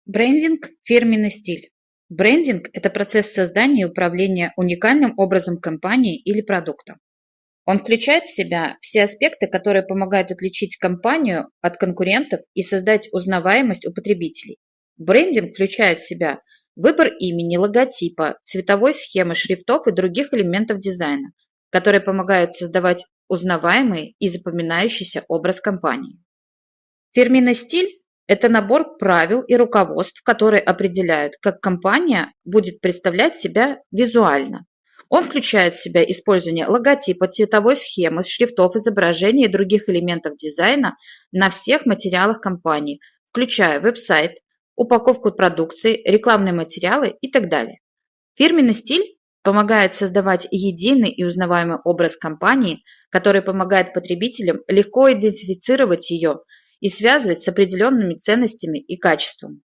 Брендинг – фирменный стиль. Брендинг – это процесс создания и управления уникальным образом компании или продукта. Он включает в себя все аспекты, которые помогают отличить компанию от конкурентов и создать узнаваемость у потребителей. Брендинг включает в себя выбор имени, логотипа, цветовой схемы, шрифтов и других элементов дизайна, которые помогают создавать узнаваемый и запоминающийся образ компании. Фирменный стиль – это набор правил и руководств, которые определяют, как компания будет представлять себя визуально. Он включает в себя использование логотипа, цветовой схемы, шрифтов, изображений и других элементов дизайна на всех материалах компании, включая веб-сайт, упаковку продукции, рекламные материалы и так далее. Фирменный стиль помогает создавать единый и узнаваемый образ компании, который помогает потребителям легко идентифицировать ее и связывать с определенными ценностями и качеством.